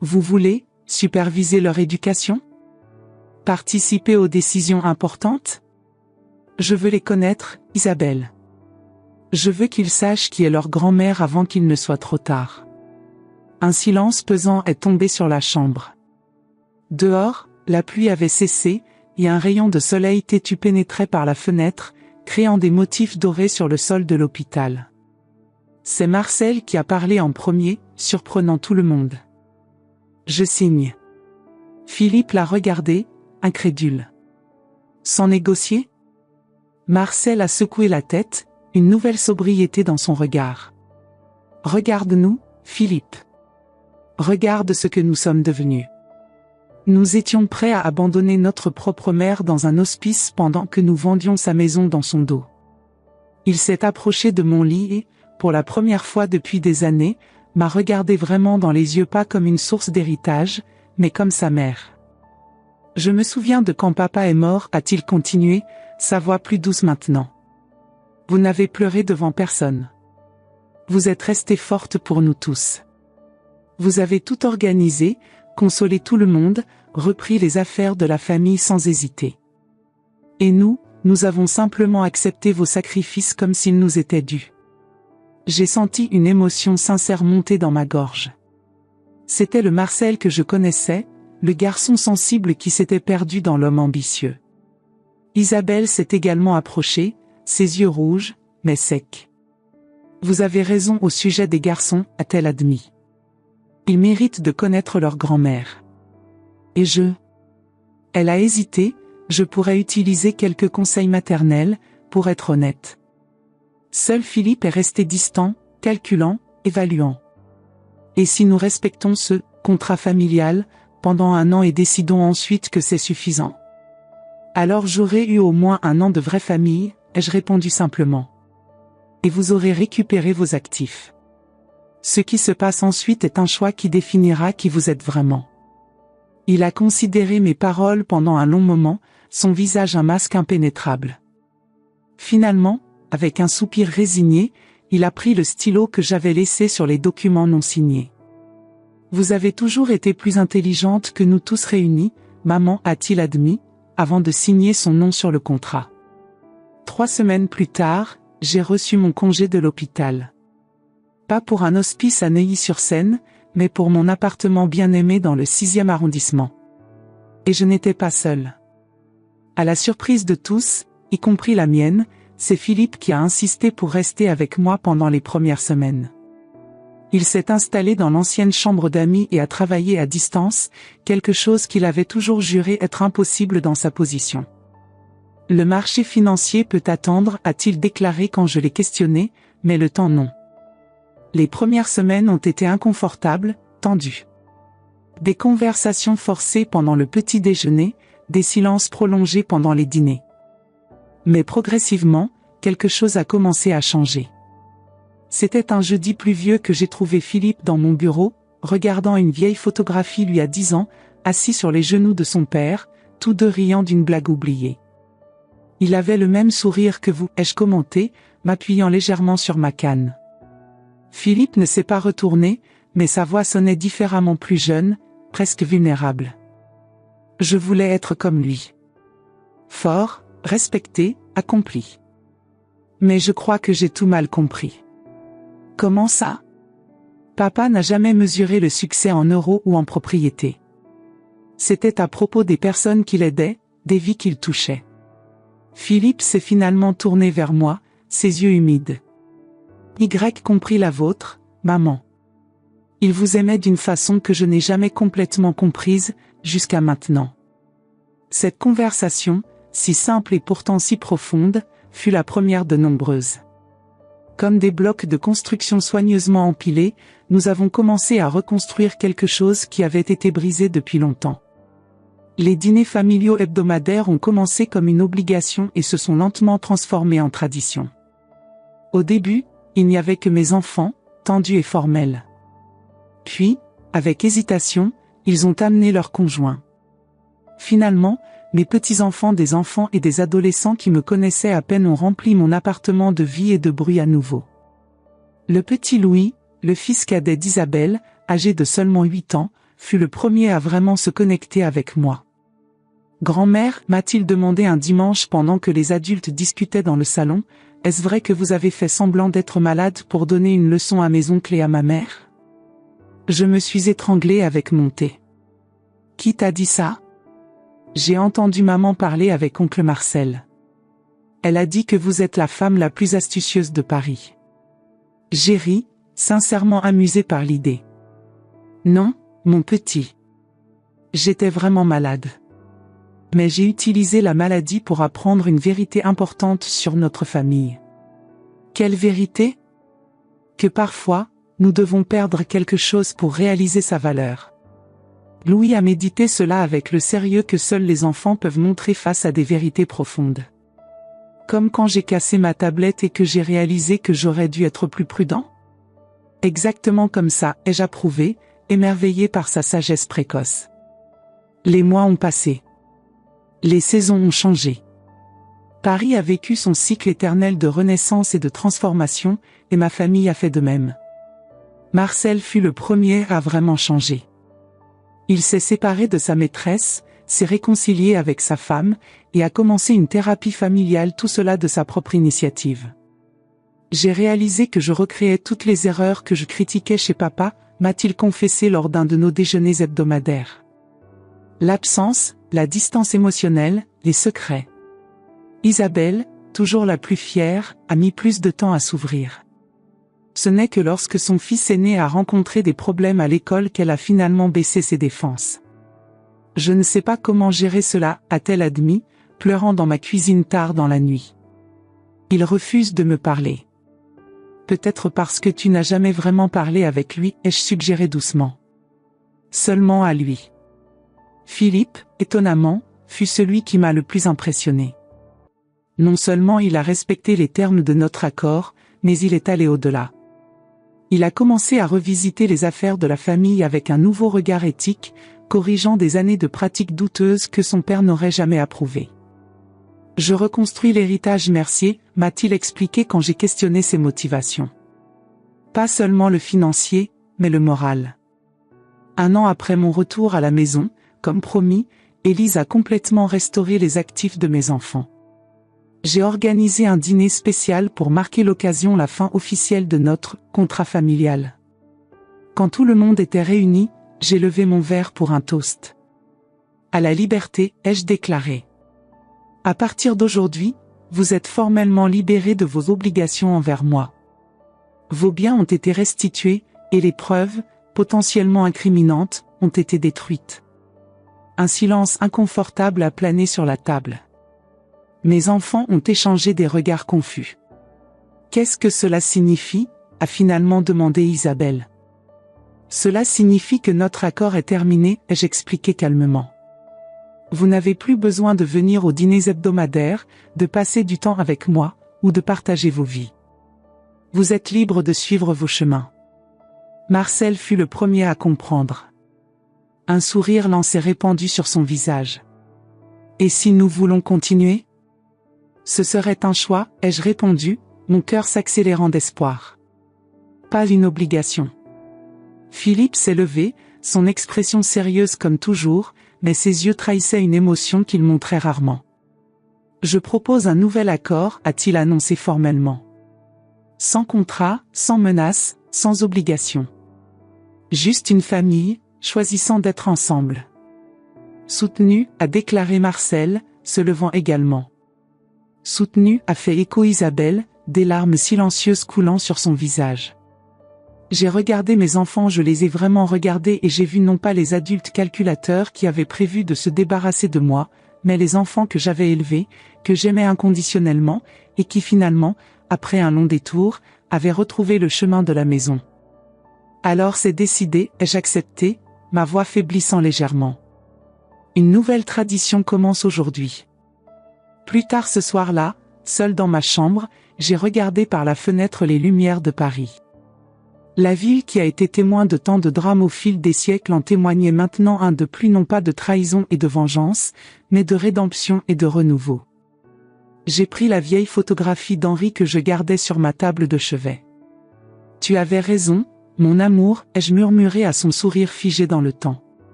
Vous voulez superviser leur éducation? Participer aux décisions importantes? Je veux les connaître, Isabelle. Je veux qu'ils sachent qui est leur grand-mère avant qu'il ne soit trop tard. Un silence pesant est tombé sur la chambre. Dehors, la pluie avait cessé, et un rayon de soleil têtu pénétrait par la fenêtre, créant des motifs dorés sur le sol de l'hôpital. C'est Marcel qui a parlé en premier, surprenant tout le monde. Je signe. Philippe l'a regardé, incrédule. Sans négocier? Marcel a secoué la tête, une nouvelle sobriété dans son regard. Regarde-nous, Philippe. Regarde ce que nous sommes devenus. Nous étions prêts à abandonner notre propre mère dans un hospice pendant que nous vendions sa maison dans son dos. Il s'est approché de mon lit et, pour la première fois depuis des années, m'a regardé vraiment dans les yeux pas comme une source d'héritage, mais comme sa mère. Je me souviens de quand papa est mort, a-t-il continué, sa voix plus douce maintenant. Vous n'avez pleuré devant personne. Vous êtes restée forte pour nous tous. Vous avez tout organisé, consolé tout le monde, repris les affaires de la famille sans hésiter. Et nous avons simplement accepté vos sacrifices comme s'ils nous étaient dus. J'ai senti une émotion sincère monter dans ma gorge. C'était le Marcel que je connaissais, le garçon sensible qui s'était perdu dans l'homme ambitieux. Isabelle s'est également approchée, ses yeux rouges, mais secs. Vous avez raison au sujet des garçons, a-t-elle admis. Ils méritent de connaître leur grand-mère. Et Elle a hésité, je pourrais utiliser quelques conseils maternels, pour être honnête. Seul Philippe est resté distant, calculant, évaluant. Et si nous respectons ce contrat familial, pendant 1 an et décidons ensuite que c'est suffisant? Alors j'aurai eu au moins 1 an de vraie famille, ai-je répondu simplement. Et vous aurez récupéré vos actifs. Ce qui se passe ensuite est un choix qui définira qui vous êtes vraiment. Il a considéré mes paroles pendant un long moment, son visage un masque impénétrable. Finalement, avec un soupir résigné, il a pris le stylo que j'avais laissé sur les documents non signés. Vous avez toujours été plus intelligente que nous tous réunis, maman, a-t-il admis, avant de signer son nom sur le contrat. 3 semaines plus tard, j'ai reçu mon congé de l'hôpital. Pas pour un hospice à Neuilly-sur-Seine, mais pour mon appartement bien-aimé dans le 6e arrondissement. Et je n'étais pas seule. À la surprise de tous, y compris la mienne, c'est Philippe qui a insisté pour rester avec moi pendant les premières semaines. Il s'est installé dans l'ancienne chambre d'amis et a travaillé à distance, quelque chose qu'il avait toujours juré être impossible dans sa position. Le marché financier peut attendre, a-t-il déclaré quand je l'ai questionné, mais le temps non. Les premières semaines ont été inconfortables, tendues. Des conversations forcées pendant le petit déjeuner, des silences prolongés pendant les dîners. Mais progressivement, quelque chose a commencé à changer. C'était un jeudi pluvieux que j'ai trouvé Philippe dans mon bureau, regardant une vieille photographie lui à 10 ans, assis sur les genoux de son père, tous deux riant d'une blague oubliée. Il avait le même sourire que vous, ai-je commenté, m'appuyant légèrement sur ma canne. Philippe ne s'est pas retourné, mais sa voix sonnait différemment plus jeune, presque vulnérable. Je voulais être comme lui. Fort, respecté, accompli. Mais je crois que j'ai tout mal compris. Comment ça? Papa n'a jamais mesuré le succès en euros ou en propriété. C'était à propos des personnes qu'il aidait, des vies qu'il touchait. Philippe s'est finalement tourné vers moi, ses yeux humides. Y compris la vôtre, maman. Il vous aimait d'une façon que je n'ai jamais complètement comprise, jusqu'à maintenant. Cette conversation, si simple et pourtant si profonde, fut la première de nombreuses. Comme des blocs de construction soigneusement empilés, nous avons commencé à reconstruire quelque chose qui avait été brisé depuis longtemps. Les dîners familiaux hebdomadaires ont commencé comme une obligation et se sont lentement transformés en tradition. Au début, il n'y avait que mes enfants, tendus et formels. Puis, avec hésitation, ils ont amené leurs conjoints. Finalement, mes petits-enfants, des enfants et des adolescents qui me connaissaient à peine ont rempli mon appartement de vie et de bruit à nouveau. Le petit Louis, le fils cadet d'Isabelle, âgé de seulement 8 ans, fut le premier à vraiment se connecter avec moi. « Grand-mère » m'a-t-il demandé un dimanche pendant que les adultes discutaient dans le salon, « est-ce vrai que vous avez fait semblant d'être malade pour donner une leçon à mes oncles et à ma mère ?» Je me suis étranglée avec mon thé. « Qui t'a dit ça ?» J'ai entendu maman parler avec oncle Marcel. Elle a dit que vous êtes la femme la plus astucieuse de Paris. J'ai ri, sincèrement amusée par l'idée. Non, mon petit. J'étais vraiment malade. Mais j'ai utilisé la maladie pour apprendre une vérité importante sur notre famille. Quelle vérité? Que parfois, nous devons perdre quelque chose pour réaliser sa valeur. Louis a médité cela avec le sérieux que seuls les enfants peuvent montrer face à des vérités profondes. Comme quand j'ai cassé ma tablette et que j'ai réalisé que j'aurais dû être plus prudent? Exactement comme ça, ai-je approuvé, émerveillé par sa sagesse précoce. Les mois ont passé. Les saisons ont changé. Paris a vécu son cycle éternel de renaissance et de transformation, et ma famille a fait de même. Marcel fut le premier à vraiment changer. Il s'est séparé de sa maîtresse, s'est réconcilié avec sa femme, et a commencé une thérapie familiale, tout cela de sa propre initiative. J'ai réalisé que je recréais toutes les erreurs que je critiquais chez papa, m'a-t-il confessé lors d'un de nos déjeuners hebdomadaires. L'absence, la distance émotionnelle, les secrets. Isabelle, toujours la plus fière, a mis plus de temps à s'ouvrir. Ce n'est que lorsque son fils aîné a rencontré des problèmes à l'école qu'elle a finalement baissé ses défenses. Je ne sais pas comment gérer cela, a-t-elle admis, pleurant dans ma cuisine tard dans la nuit. Il refuse de me parler. Peut-être parce que tu n'as jamais vraiment parlé avec lui, ai-je suggéré doucement. Seulement à lui. Philippe, étonnamment, fut celui qui m'a le plus impressionné. Non seulement il a respecté les termes de notre accord, mais il est allé au-delà. Il a commencé à revisiter les affaires de la famille avec un nouveau regard éthique, corrigeant des années de pratiques douteuses que son père n'aurait jamais approuvées. Je reconstruis l'héritage Mercier, m'a-t-il expliqué quand j'ai questionné ses motivations. Pas seulement le financier, mais le moral. 1 an après mon retour à la maison, comme promis, Élise a complètement restauré les actifs de mes enfants. J'ai organisé un dîner spécial pour marquer l'occasion la fin officielle de notre contrat familial. Quand tout le monde était réuni, j'ai levé mon verre pour un toast. À la liberté, ai-je déclaré. À partir d'aujourd'hui, vous êtes formellement libérés de vos obligations envers moi. Vos biens ont été restitués, et les preuves, potentiellement incriminantes, ont été détruites. Un silence inconfortable a plané sur la table. Mes enfants ont échangé des regards confus. Qu'est-ce que cela signifie ? A finalement demandé Isabelle. Cela signifie que notre accord est terminé, ai-je expliqué calmement. Vous n'avez plus besoin de venir aux dîners hebdomadaires, de passer du temps avec moi, ou de partager vos vies. Vous êtes libre de suivre vos chemins. Marcel fut le premier à comprendre. Un sourire lent s'est répandu sur son visage. Et si nous voulons continuer ? Ce serait un choix, ai-je répondu, mon cœur s'accélérant d'espoir. Pas une obligation. Philippe s'est levé, son expression sérieuse comme toujours, mais ses yeux trahissaient une émotion qu'il montrait rarement. Je propose un nouvel accord, a-t-il annoncé formellement. Sans contrat, sans menace, sans obligation. Juste une famille, choisissant d'être ensemble. Soutenu, a déclaré Marcel, se levant également. Soutenu, a fait écho Isabelle, des larmes silencieuses coulant sur son visage. J'ai regardé mes enfants, je les ai vraiment regardés et j'ai vu non pas les adultes calculateurs qui avaient prévu de se débarrasser de moi, mais les enfants que j'avais élevés, que j'aimais inconditionnellement, et qui finalement, après un long détour, avaient retrouvé le chemin de la maison. Alors c'est décidé, ai-je accepté, ma voix faiblissant légèrement. Une nouvelle tradition commence aujourd'hui. Plus tard ce soir-là, seul dans ma chambre, j'ai regardé par la fenêtre les lumières de Paris. La ville qui a été témoin de tant de drames au fil des siècles en témoignait maintenant un de plus, non pas de trahison et de vengeance, mais de rédemption et de renouveau. J'ai pris la vieille photographie d'Henri que je gardais sur ma table de chevet. Tu avais raison, mon amour, ai-je murmuré à son sourire figé dans le temps.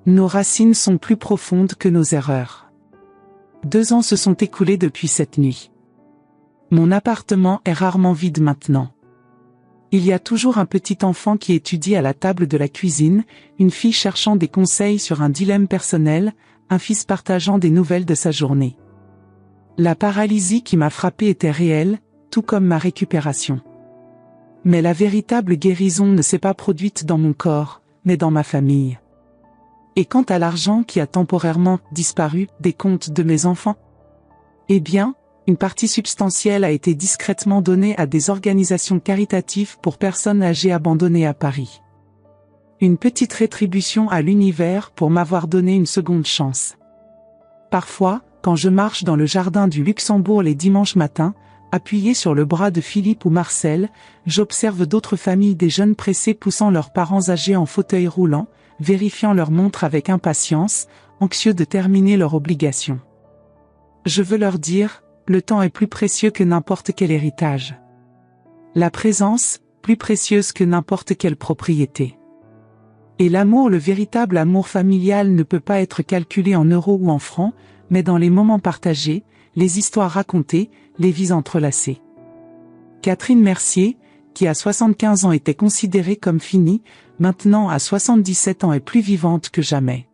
Nos racines sont plus profondes que nos erreurs. 2 ans se sont écoulés depuis cette nuit. Mon appartement est rarement vide maintenant. Il y a toujours un petit enfant qui étudie à la table de la cuisine, une fille cherchant des conseils sur un dilemme personnel, un fils partageant des nouvelles de sa journée. La paralysie qui m'a frappé était réelle, tout comme ma récupération. Mais la véritable guérison ne s'est pas produite dans mon corps, mais dans ma famille. Et quant à l'argent qui a temporairement disparu des comptes de mes enfants, eh bien, une partie substantielle a été discrètement donnée à des organisations caritatives pour personnes âgées abandonnées à Paris. Une petite rétribution à l'univers pour m'avoir donné une seconde chance. Parfois, quand je marche dans le jardin du Luxembourg les dimanches matins, appuyé sur le bras de Philippe ou Marcel, j'observe d'autres familles, des jeunes pressés poussant leurs parents âgés en fauteuil roulant, vérifiant leur montre avec impatience, anxieux de terminer leur obligation. Je veux leur dire, le temps est plus précieux que n'importe quel héritage. La présence, plus précieuse que n'importe quelle propriété. Et l'amour, le véritable amour familial ne peut pas être calculé en euros ou en francs, mais dans les moments partagés, les histoires racontées, les vies entrelacées. Catherine Mercier, qui à 75 ans était considérée comme finie, maintenant à 77 ans est plus vivante que jamais.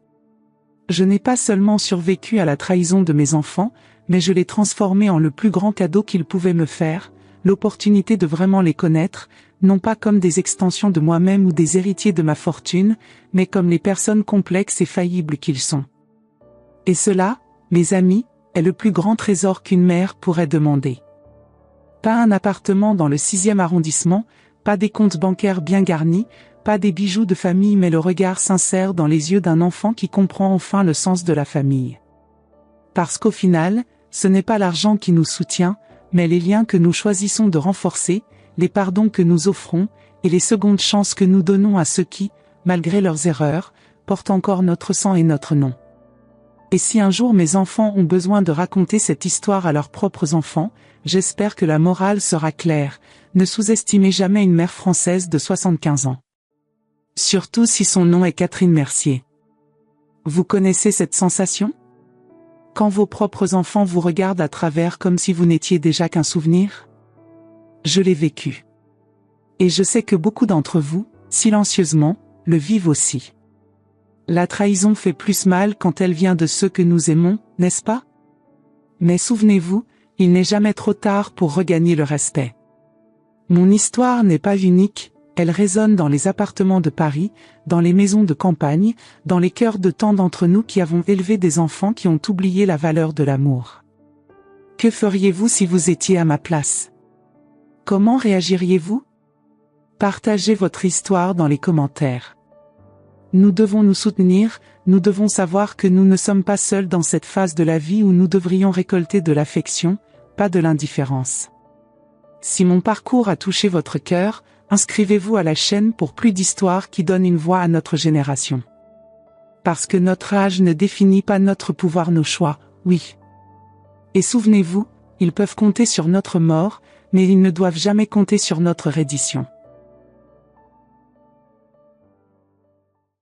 Je n'ai pas seulement survécu à la trahison de mes enfants, mais je l'ai transformée en le plus grand cadeau qu'ils pouvaient me faire, l'opportunité de vraiment les connaître, non pas comme des extensions de moi-même ou des héritiers de ma fortune, mais comme les personnes complexes et faillibles qu'ils sont. Et cela, mes amis, est le plus grand trésor qu'une mère pourrait demander. Pas un appartement dans le 6e arrondissement, pas des comptes bancaires bien garnis, pas des bijoux de famille, mais le regard sincère dans les yeux d'un enfant qui comprend enfin le sens de la famille. Parce qu'au final, ce n'est pas l'argent qui nous soutient, mais les liens que nous choisissons de renforcer, les pardons que nous offrons, et les secondes chances que nous donnons à ceux qui, malgré leurs erreurs, portent encore notre sang et notre nom. Et si un jour mes enfants ont besoin de raconter cette histoire à leurs propres enfants, j'espère que la morale sera claire, ne sous-estimez jamais une mère française de 75 ans. Surtout si son nom est Catherine Mercier. Vous connaissez cette sensation? Quand vos propres enfants vous regardent à travers comme si vous n'étiez déjà qu'un souvenir? Je l'ai vécu. Et je sais que beaucoup d'entre vous, silencieusement, le vivent aussi. La trahison fait plus mal quand elle vient de ceux que nous aimons, n'est-ce pas? Mais souvenez-vous, il n'est jamais trop tard pour regagner le respect. Mon histoire n'est pas unique, elle résonne dans les appartements de Paris, dans les maisons de campagne, dans les cœurs de tant d'entre nous qui avons élevé des enfants qui ont oublié la valeur de l'amour. Que feriez-vous si vous étiez à ma place? Comment réagiriez-vous? Partagez votre histoire dans les commentaires. Nous devons nous soutenir, nous devons savoir que nous ne sommes pas seuls dans cette phase de la vie où nous devrions récolter de l'affection, pas de l'indifférence. Si mon parcours a touché votre cœur, inscrivez-vous à la chaîne pour plus d'histoires qui donnent une voix à notre génération. Parce que notre âge ne définit pas notre pouvoir, nos choix, oui. Et souvenez-vous, ils peuvent compter sur notre mort, mais ils ne doivent jamais compter sur notre reddition.